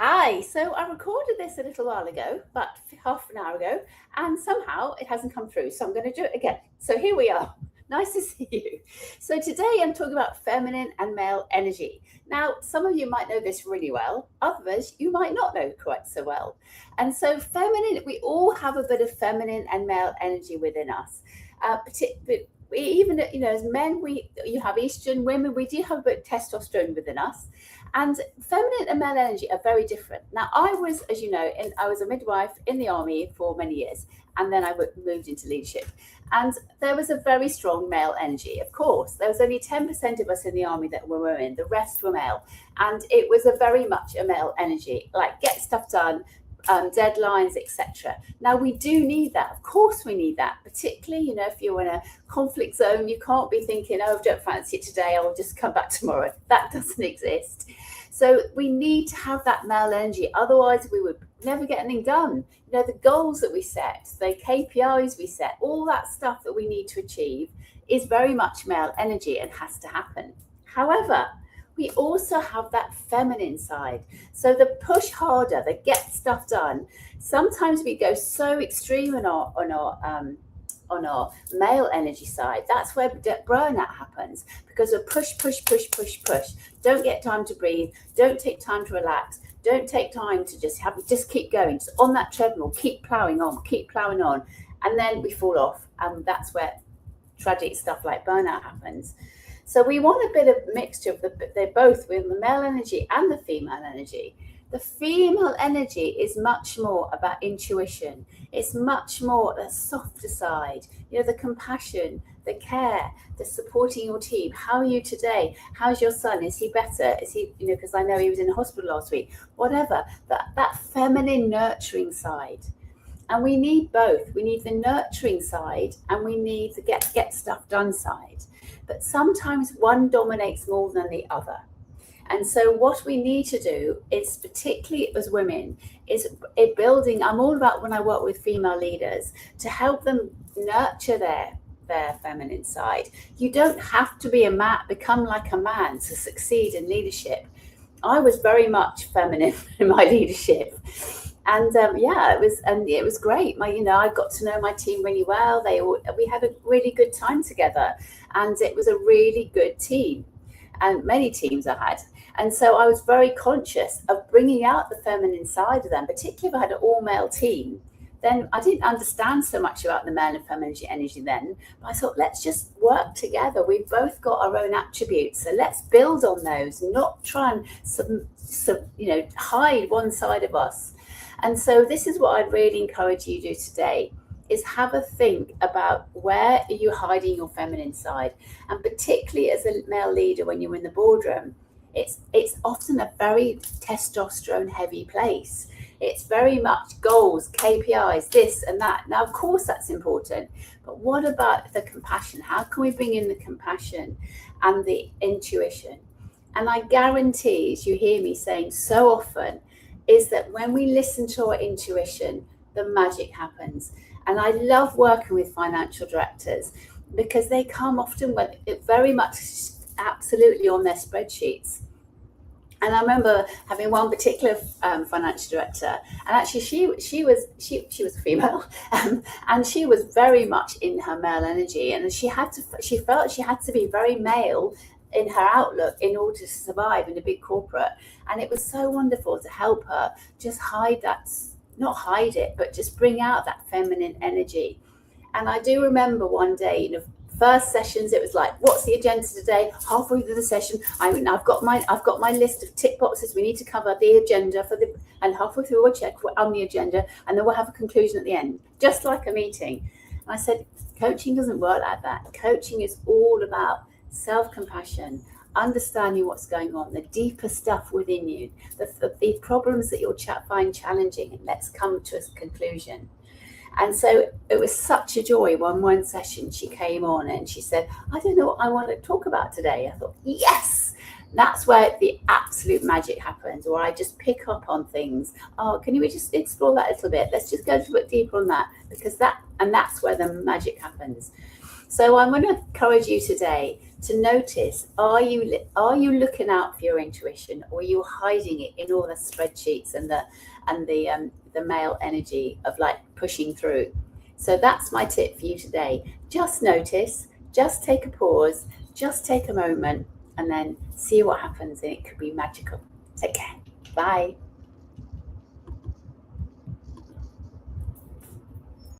Hi, so I recorded this a little while ago, about half an hour ago, and somehow it hasn't come through. So I'm going to do it again. So here we are. Nice to see you. So today I'm talking about feminine and male energy. Now, some of you might know this really well, others you might not know quite so well. And so, feminine, we all have a bit of feminine and male energy within us. We even, as men, you have estrogen. Women, we do have a bit of testosterone within us. And feminine and male energy are very different. Now, I was, as you know, I was a midwife in the army for many years, and then I moved into leadership. And there was a very strong male energy. Of course, there was only 10% of us in the army that were women; the rest were male, and it was a very much a male energy, like get stuff done, deadlines, etc. Now we do need that. Of course, we need that. Particularly, if you're in a conflict zone, you can't be thinking, "Oh, I don't fancy it today. I'll just come back tomorrow." That doesn't exist. So we need to have that male energy. Otherwise, we would never get anything done. The goals that we set, the KPIs we set, all that stuff that we need to achieve is very much male energy and has to happen. However, we also have that feminine side. So the push harder, the get stuff done. Sometimes we go so extreme on our male energy side. That's where burnout happens, because of push. Don't get time to breathe. Don't take time to relax. Don't take time to just keep going, just on that treadmill, keep plowing on, and then we fall off, and that's where tragic stuff like burnout happens. So we want a bit of mixture of they're both with the male energy and the female energy. The female energy is much more about intuition. It's much more the softer side, the compassion, the care, the supporting your team. How are you today? How's your son? Is he better? Is he, because I know he was in the hospital last week. Whatever, that feminine nurturing side. And we need both. We need the nurturing side and we need the get stuff done side. But sometimes one dominates more than the other. And so what we need to do is, particularly as women, is building. I'm all about, when I work with female leaders, to help them nurture their feminine side. You don't have to be a man, become like a man to succeed in leadership. I was very much feminine in my leadership. And it was great. I got to know my team really well. We had a really good time together, and it was a really good team, and many teams I had. And so I was very conscious of bringing out the feminine side of them, particularly if I had an all-male team. Then I didn't understand so much about the male and feminine energy then, but I thought, let's just work together. We've both got our own attributes, so let's build on those, not try and hide one side of us. And so this is what I'd really encourage you to do today, is have a think about where are you hiding your feminine side. And particularly as a male leader, when you're in the boardroom, it's often a very testosterone heavy place. It's very much goals, KPIs, this and that. Now, of course, that's important. But what about the compassion? How can we bring in the compassion and the intuition? And I guarantee, as you hear me saying so often, is that when we listen to our intuition, the magic happens. And I love working with financial directors because they come often with it very much absolutely on their spreadsheets. And I remember having one particular financial director, and actually she was a female, and she was very much in her male energy, and she felt she had to be very male in her outlook in order to survive in a big corporate. And it was so wonderful to help her just not hide it, but just bring out that feminine energy. And I do remember one day, first sessions, it was like, what's the agenda today? Halfway through the session, I've got my list of tick boxes. We need to cover the agenda and halfway through we'll check on the agenda, and then we'll have a conclusion at the end, just like a meeting. And I said, coaching doesn't work like that. Coaching is all about self-compassion, understanding what's going on, the deeper stuff within you, the problems that you'll find challenging, and let's come to a conclusion. And so it was such a joy. One session she came on and she said, I don't know what I want to talk about today. I thought, yes, that's where the absolute magic happens, or I just pick up on things. Oh, can we just explore that a little bit? Let's just go a bit deeper on that, because that's where the magic happens. So I'm going to encourage you today to notice, are you looking out for your intuition, or are you hiding it in all the spreadsheets and the male energy of like pushing through? So that's my tip for you today. Just notice, just take a pause, just take a moment, and then see what happens, and it could be magical. Take care. Bye.